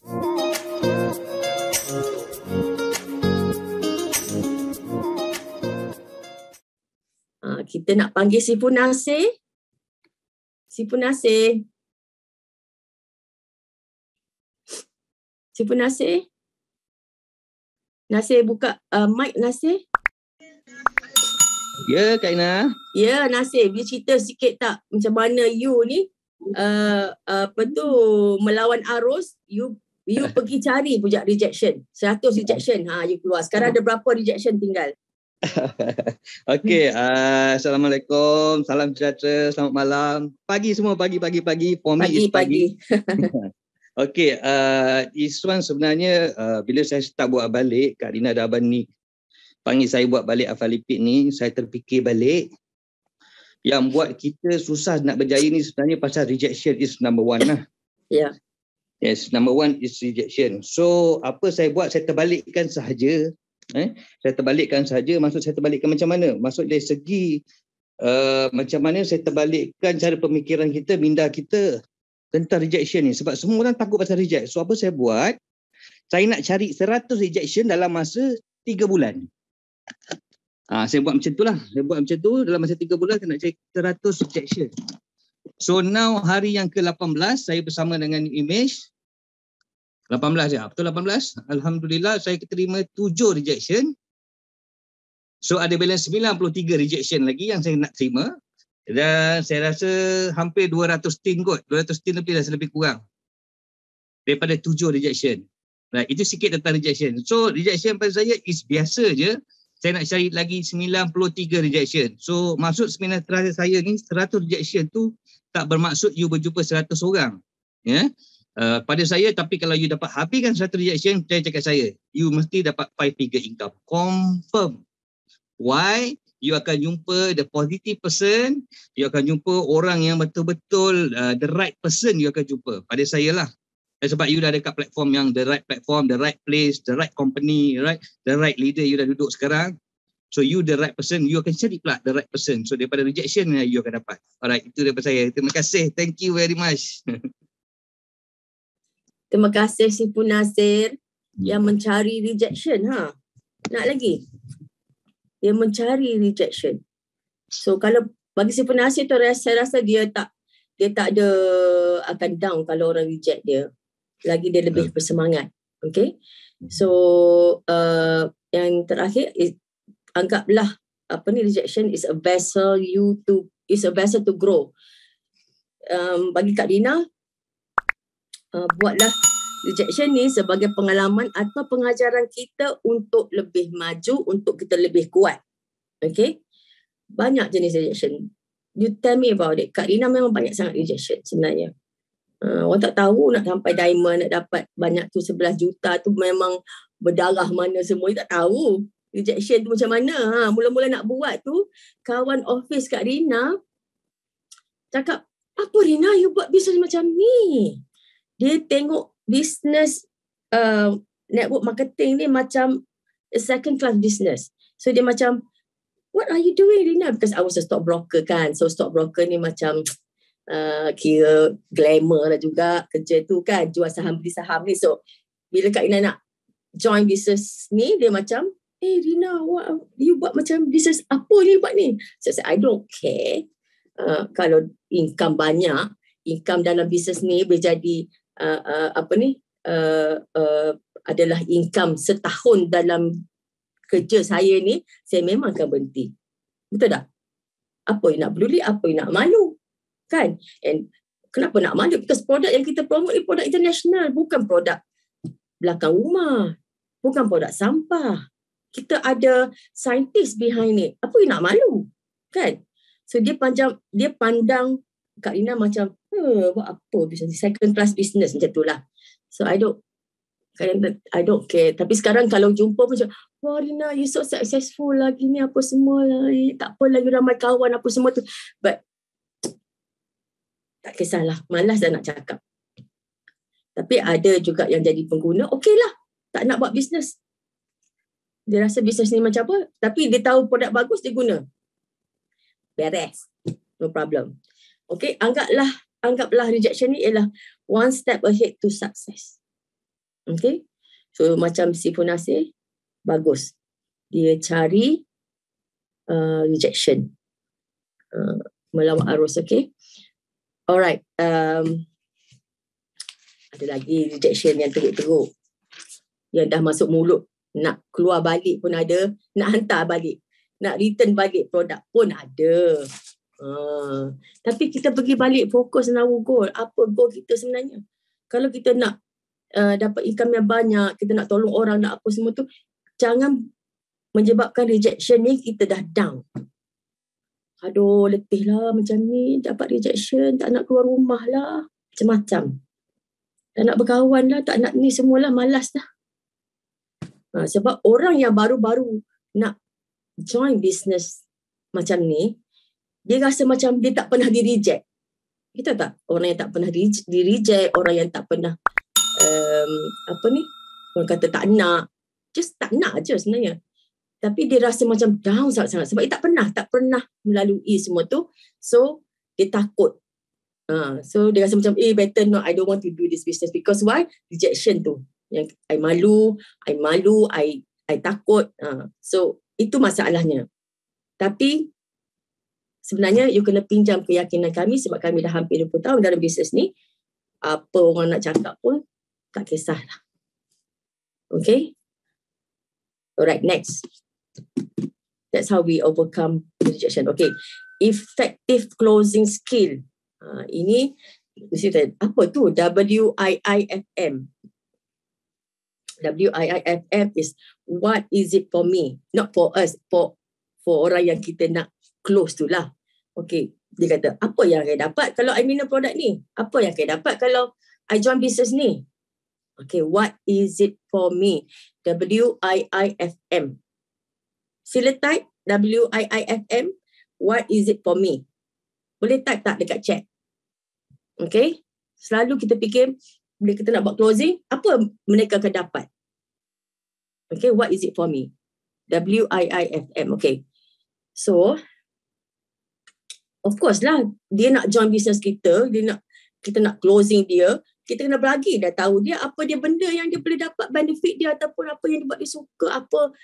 Kita nak panggil Siful Nasir. Siful Nasir. Siful Nasir. Nasir buka mic Nasir. Ya, Kak Ina. Ya, Nasir, boleh cerita sikit tak macam mana you ni melawan arus, you pergi cari pujak rejection. 100 rejection, you keluar. Sekarang ada berapa rejection tinggal? Okey, Assalamualaikum, salam sejahtera, selamat malam. Pagi semua, pagi. For me is pagi. Okey, Iswan sebenarnya bila saya start buat balik, Kak Dina dan Abang ni panggil saya buat balik Afalipid ni, saya terfikir balik yang buat kita susah nak berjaya ni sebenarnya pasal rejection is number one lah. Ya. Yeah. Yes, number one is rejection. So, apa saya buat, saya terbalikkan sahaja. Saya terbalikkan sahaja, maksud saya terbalikkan macam mana? Maksud dari segi macam mana saya terbalikkan cara pemikiran kita, minda kita tentang rejection ni. Sebab semua orang takut pasal reject. So, apa saya buat? Saya nak cari 100 rejection dalam masa 3 bulan. Saya buat macam tu lah. Saya buat macam tu, dalam masa 3 bulan saya nak cari 100 rejection. So now hari yang ke-18 saya bersama dengan Image. 18 ya, betul 18. Alhamdulillah saya terima 7 rejection. So ada balance 93 rejection lagi yang saya nak terima. Dan saya rasa hampir 200 tin kot. 200 tin lebih dah, lebih kurang. Daripada 7 rejection. Right, itu sikit tentang rejection. So rejection pada saya is biasa je. Saya nak cari lagi 93 rejection. So maksud seminar terakhir saya ni 100 rejection tu tak bermaksud you berjumpa 100 orang. Ya. Pada saya, tapi kalau you dapat habiskan 100 rejection, saya cakap saya, you mesti dapat 5 figure income. Confirm. Why? You akan jumpa the positive person, you akan jumpa orang yang betul-betul the right person you akan jumpa. Pada saya lah. Sebab you dah dekat platform yang the right platform, the right place, the right company, right? The right leader you dah duduk sekarang. So you the right person, you akan cari pula the right person. So daripada rejection you akan dapat. Alright, itu daripada saya. Terima kasih. Thank you very much. Terima kasih Siful Nasir yang mencari rejection. Nak lagi? Dia mencari rejection. So kalau bagi Siful Nasir tu saya rasa dia tak ada akan down kalau orang reject dia. Lagi dia lebih bersemangat. Okay. So yang terakhir anggaplah rejection is a vessel to grow. Bagi Kak Dina, buatlah rejection ni sebagai pengalaman atau pengajaran kita untuk lebih maju, untuk kita lebih kuat. Okay. Banyak jenis rejection. You tell me about it. Kak Dina memang banyak sangat rejection sebenarnya. Orang tak tahu nak sampai diamond, nak dapat banyak tu 11 juta tu memang berdarah mana semua. Dia tak tahu rejection tu macam mana. Mula-mula nak buat tu, kawan office Kak Dina cakap, apa Rina you buat bisnes macam ni? Dia tengok business network marketing ni macam a second class business. So dia macam, what are you doing Rina? Because I was a stockbroker kan. So stockbroker ni macam kira glamour lah juga kerja tu kan, jual saham beli saham ni. So bila Kak Ina nak join business ni, dia macam, Rina, what you buat macam business apa ni buat ni? So I said, I don't care. Kalau income banyak, income dalam business ni boleh jadi adalah income setahun dalam kerja saya ni, saya memang akan berhenti. Betul tak? Apa yang nak peduli, apa yang nak malu? Kan? And kenapa nak malu? Because produk yang kita promote ni produk international, bukan produk belakang rumah, bukan produk sampah. Kita ada scientist behind it. Apa yang nak malu? Kan? So dia pandang Kak Rina macam, buat apa business, second class business macam tu lah. So I don't care. Tapi sekarang kalau jumpa macam, wah Rina, you so successful lagi ni apa semua lah. Tak apa lagi ramai kawan apa semua tu. But tak kisahlah, malas dah nak cakap. Tapi ada juga yang jadi pengguna, okey lah, tak nak buat bisnes. Dia rasa bisnes ni macam apa, tapi dia tahu produk bagus, dia guna. Beres. No problem. Okey, anggaplah rejection ni ialah one step ahead to success. Okay. So macam si Punasir, bagus. Dia cari rejection. Melawan arus, okay. Alright. Ada lagi rejection yang teruk-teruk. Yang dah masuk mulut. Nak keluar balik pun ada. Nak hantar balik. Nak return balik produk pun ada. Tapi kita pergi balik fokus on our goal. Apa goal kita sebenarnya? Kalau kita nak dapat income yang banyak, kita nak tolong orang, nak apa semua tu, jangan menyebabkan rejection ni kita dah down. Aduh, letih lah macam ni, dapat rejection, tak nak keluar rumah lah, macam-macam. Tak nak berkawan lah, tak nak ni semualah, malas dah. Sebab orang yang baru-baru nak join business macam ni, dia rasa macam dia tak pernah di-reject. Kita tak? Orang yang tak pernah di-reject, orang yang tak pernah orang kata tak nak, just tak nak je sebenarnya. Tapi dia rasa macam down sangat-sangat sebab dia tak pernah melalui semua tu. So dia takut. So dia rasa macam better not, I don't want to do this business because why? Rejection tu. Yang I malu, I takut. So itu masalahnya. Tapi sebenarnya you kena pinjam keyakinan kami sebab kami dah hampir 20 tahun dalam bisnes ni. Apa orang nak cakap pun tak kisahlah. Okay? Alright, next. That's how we overcome rejection. Okay. Effective closing skill. Ini apa tu? WIIFM. WIIFM is what is it for me? Not for us, for orang yang kita nak close tu lah. Okay. Dia kata, apa yang saya dapat kalau I minum produk ni? Apa yang saya dapat kalau I join business ni? Okay, what is it for me? WIIFM. Sila type WIIFM. What is it for me? Boleh type tak dekat chat? Okay. Selalu kita fikir, bila kita nak buat closing, apa mereka akan dapat? Okay, what is it for me? WIIFM. Okay. So, of course lah, dia nak join business kita, kita nak closing dia, kita kena beragi dah tahu dia apa dia benda yang dia boleh dapat benefit dia ataupun apa yang dia buat dia suka, apa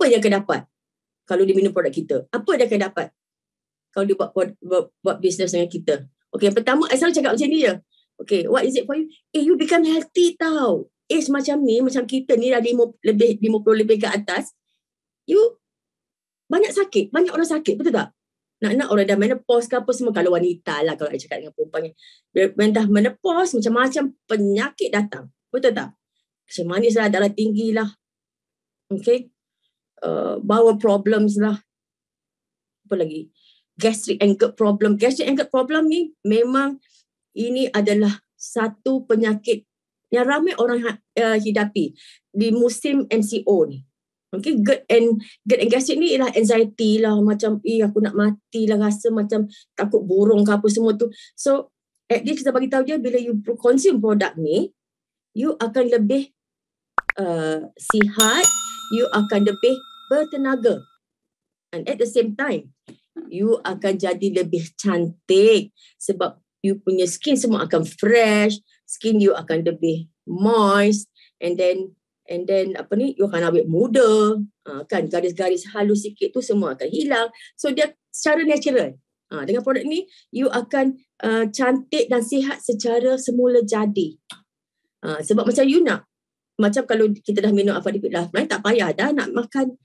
yang akan dapat kalau dia minum produk kita, apa dia akan dapat kalau dia buat business dengan kita. Okay, yang pertama I selalu cakap macam ni je. Okay, what is it for you? You become healthy tau. Macam ni, macam kita ni dah 50 lebih ke atas, you banyak orang sakit, betul tak? Nak orang dah menopause ke apa semua, kalau wanita lah, kalau saya cakap dengan perempuan yang dah menopause, macam-macam penyakit datang, betul tak? Macam manis lah, darah tinggi lah, okay, bowel problems lah, apa lagi, gastric and gut problem ni memang ini adalah satu penyakit yang ramai orang hidapi di musim MCO ni. Okay, gut and gastric ni ialah anxiety lah, macam aku nak mati lah, rasa macam takut burung ke apa semua tu. So at least kita bagi tahu dia, bila you consume produk ni, you akan lebih sihat, you akan lebih bertenaga, and at the same time you akan jadi lebih cantik sebab you punya skin semua akan fresh, skin you akan lebih moist, and then you akan awet muda, kan, garis-garis halus sikit tu semua akan hilang. So dia secara natural. Dengan produk ni you akan cantik dan sihat secara semula jadi. Sebab macam you nak, macam kalau kita dah minum Aphrodipid Lifeline, tak payah dah nak makan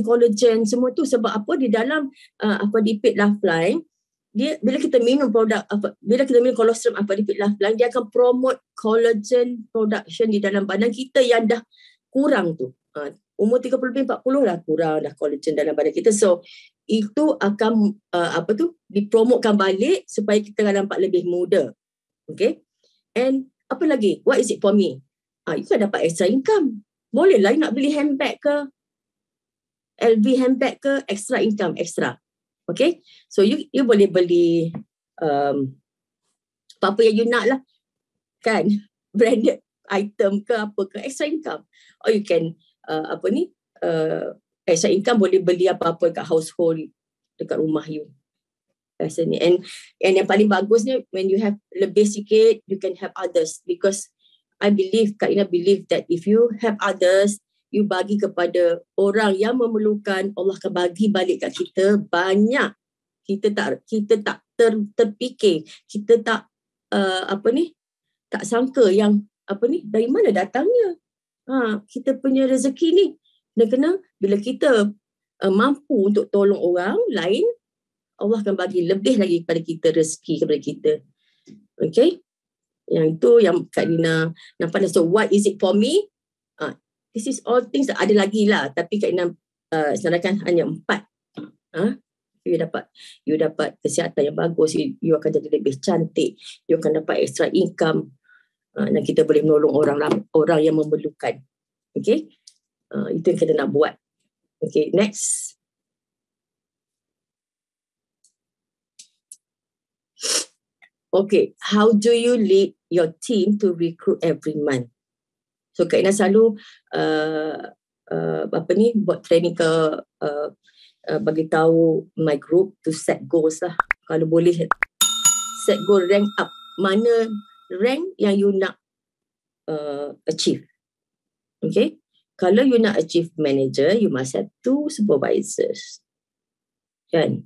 collagen semua tu. Sebab apa, di dalam Aphrodipid Lifeline, dia bila kita minum colostrum Aphrodipid Lifeline, dia akan promote collagen production di dalam badan kita yang dah kurang tu. Umur 30-40 dah kurang dah collagen dalam badan kita. So itu akan dipromotkan balik supaya kita nampak lebih muda. Okay. And apa lagi? What is it for me? You kan dapat extra income. Boleh lah nak beli handbag ke, LV handbag ke, extra income, extra. Okay, so you boleh beli apa-apa yang you nak lah, kan, branded item ke apa ke, extra income. Or you can extra income boleh beli apa-apa kat household dekat rumah you. rasa ni. And yang paling bagusnya, when you have lebih sikit, you can help others. Because I believe, Kak Ina believe that if you help others, you bagi kepada orang yang memerlukan, Allah akan bagi balik kat kita banyak. Kita tak terfikir, kita tak tak sangka yang dari mana datangnya. Kita punya rezeki ni. Dan kena bila kita mampu untuk tolong orang lain, Allah akan bagi lebih lagi kepada kita, rezeki kepada kita. Okay? Yang itu yang Kak Dina nampak. So what is it for me? This is all things, ada lagi lah. Tapi Kak Dina senaraikan hanya 4. You dapat kesihatan yang bagus, you akan jadi lebih cantik, you akan dapat extra income, dan kita boleh menolong orang yang memerlukan. Okay? Itu yang kita nak buat. Okay, next. Okay, how do you lead your team to recruit every month? So Kak Ina selalu buat training ke bagi tahu my group to set goals lah. Kalau boleh set goal, rank up. Mana rank yang you nak achieve. Okay. Kalau you nak achieve manager, you must have 2 supervisors. Kan?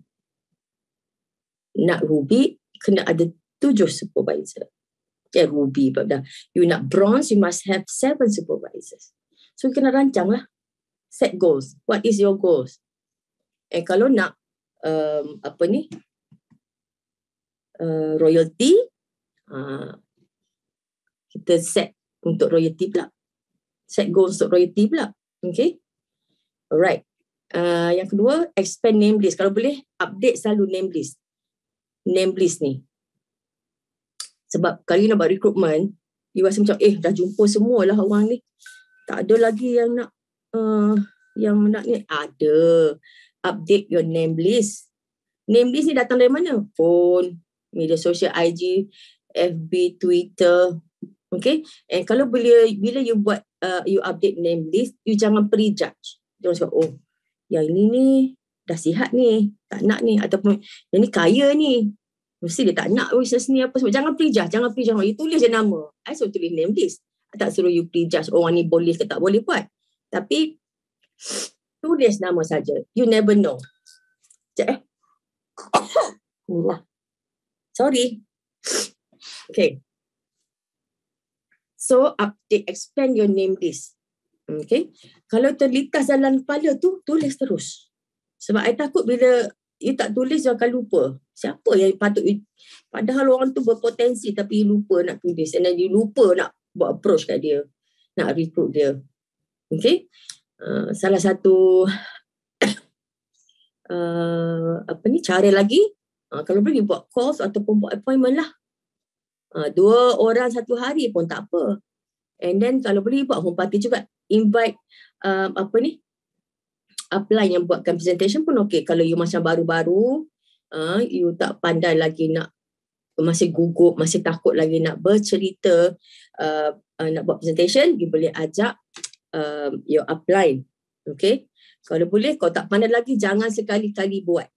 Nak ruby, kena ada 7 supervisor. Ruby. You nak bronze, you must have 7 supervisors. So, kena rancang lah. Set goals. What is your goals? Kalau nak royalty, kita set untuk royalty pula. Set goals untuk royalty pula. Okay. Alright. Yang kedua, expand name list. Kalau boleh, update selalu name list. Name list ni. Sebab kalau you nak buat recruitment, you rasa macam, dah jumpa semualah orang ni. Tak ada lagi yang nak ni. Ada. Update your name list. Name list ni datang dari mana? Phone, media sosial, IG, FB, Twitter. Okay. And kalau bila you buat, you update name list, you jangan prejudge. Jangan cakap, yang ini ni dah sihat ni, tak nak ni. Ataupun yang ni kaya ni, mesti dia tak nak business ni apa semua. Jangan prejudge. You tulis je nama. I suruh tulis name list. I tak suruh you prejudge orang ni boleh ke tak boleh buat. Tapi tulis nama saja. You never know. Sorry. Okay. So, expand your name list. Okay. Kalau terlintas dalam kepala tu, tulis terus. Sebab I takut bila you tak tulis, you akan lupa. Siapa yang patut you, padahal orang tu berpotensi tapi you lupa nak tulis. And then you lupa nak buat approach kat dia. Nak recruit dia. Okay. Salah satu cara lagi, kalau boleh buat calls ataupun buat appointment lah. 2 orang 1 hari pun tak apa. And then kalau boleh buat home party juga. Invite upline yang buatkan presentation pun okey. Kalau you macam baru-baru, you tak pandai lagi nak, masih gugup, masih takut lagi nak bercerita, nak buat presentation, you boleh ajak your upline. Okay. Kalau boleh, kau tak pandai lagi, jangan sekali-kali buat.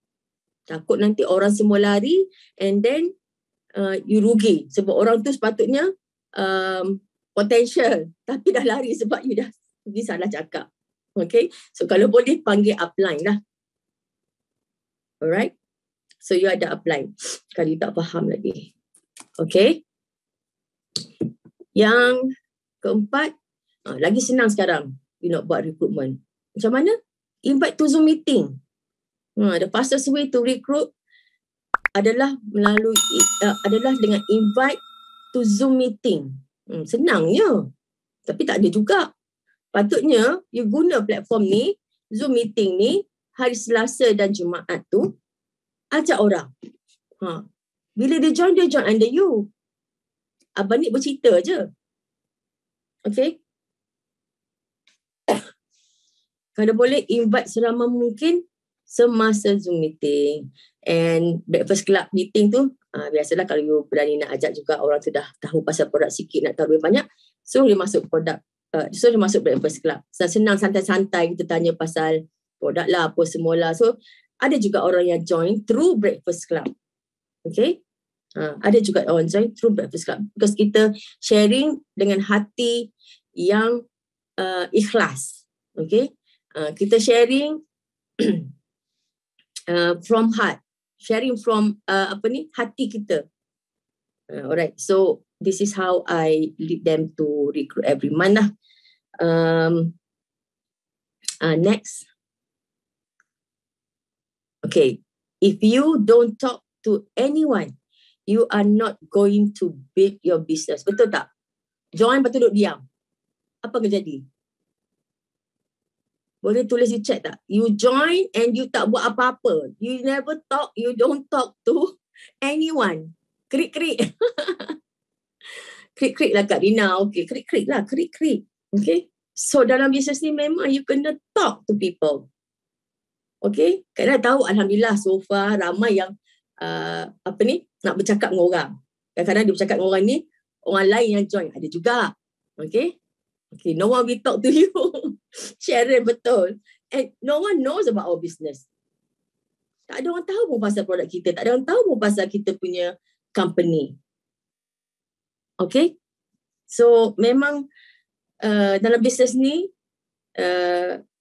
Takut nanti orang semua lari and then you rugi. Sebab orang tu sepatutnya potential tapi dah lari sebab you dah pergi salah cakap. Okay. So kalau boleh panggil upline lah. Alright. So you ada upline. Kalau you tak faham lagi. Okay. Yang keempat, lagi senang sekarang you nak buat recruitment. Macam mana? Invite to Zoom meeting. The fastest way to recruit adalah dengan invite to Zoom meeting. Senangnya. Tapi tak ada juga. Patutnya you guna platform ni, Zoom meeting ni, hari Selasa dan Jumaat tu, ajak orang. Bila dia join under you. Abang ni bercerita je. Okay. Kalau boleh invite seramai mungkin semasa Zoom meeting. And breakfast club meeting tu, biasalah kalau you berani nak ajak juga orang tu dah tahu pasal produk sikit, nak tahu lebih banyak, suruh dia masuk produk, suruh dia masuk breakfast club. Senang, santai-santai kita tanya pasal produk lah, apa semualah. So ada juga orang yang join through breakfast club. Okay. Ada juga orang join through Breakfast Club because kita sharing dengan hati yang ikhlas. Okay. Kita sharing from heart, sharing from hati kita. Alright, so this is how I lead them to recruit every month. Next. Okay, if you don't talk to anyone, you are not going to build your business. Betul tak? Join lepas tu duduk diam. Apa akan jadi? Boleh tulis di chat tak? You join and you tak buat apa-apa. You never talk, you don't talk to anyone. Krik-krik. Krik-krik lah Kak Rina. Okay, krik-krik lah. Krik-krik. Okay. So dalam bisnes ni memang you kena talk to people. Okay. Kak Rina tahu Alhamdulillah so far ramai yang nak bercakap dengan orang. Kadang-kadang dia bercakap dengan orang ni, orang lain yang join. Ada juga. Okay. Okay, no one will talk to you. Sharon, betul. And no one knows about our business. Tak ada orang tahu pun pasal produk kita. Tak ada orang tahu pun pasal kita punya company. Okay. So, memang dalam bisnes ni,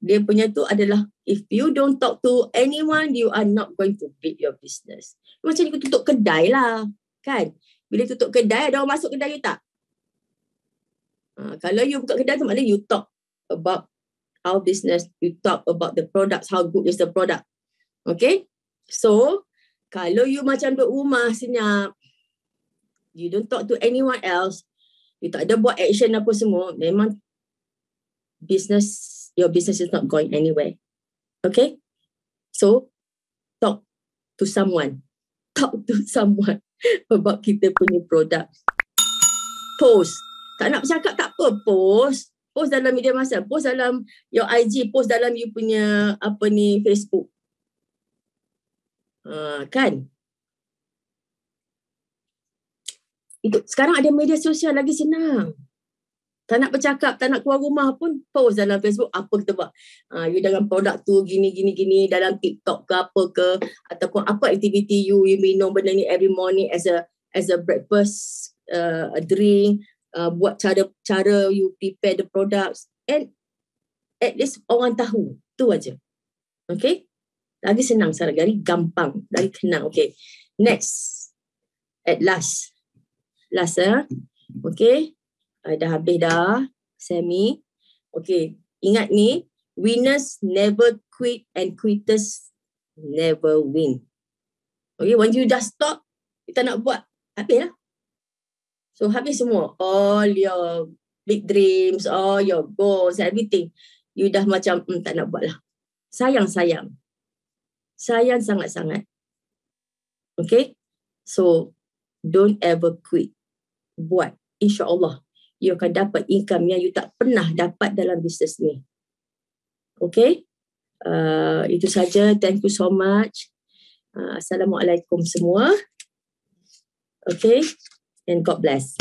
dia punya tu adalah, if you don't talk to anyone, you are not going to build your business. Macam ni tutup kedai lah. Kan? Bila tutup kedai, ada orang masuk kedai you tak? Kalau you buka kedai tu maknanya you talk about our business, you talk about the products, how good is the product. Okay? So, kalau you macam duduk rumah senyap, you don't talk to anyone else, you tak ada buat action apa semua, memang your business is not going anywhere. Okay? So, talk to someone. Talk to someone about kita punya product. Post. Tak nak bercakap tak apa, post. Post dalam media masa, post dalam your IG, post dalam you punya Facebook. Kan? Itu sekarang ada media sosial lagi senang. Tak nak bercakap, tak nak keluar rumah pun post dalam Facebook apa kita buat. You dalam produk tu gini dalam TikTok ke apa ke, ataupun apa aktiviti you minum benda ni every morning as a breakfast a drink. Buat cara you prepare the products, and at least orang tahu tu aja. Okay, lagi senang sekarang, lagi gampang, lagi kenal. Okay, next, at last okay, dah habis dah semi. Okay, ingat ni, winners never quit and quitters never win. Okay, once you dah stop, kita nak buat, habis lah. So, habis semua. All your big dreams, all your goals, everything. You dah macam, tak nak buat lah. Sayang. Sayang sangat-sangat. Okay? So, don't ever quit. Buat. InsyaAllah, you akan dapat income yang you tak pernah dapat dalam bisnes ni. Okay? Itu saja. Thank you so much. Assalamualaikum semua. Okay? And God bless.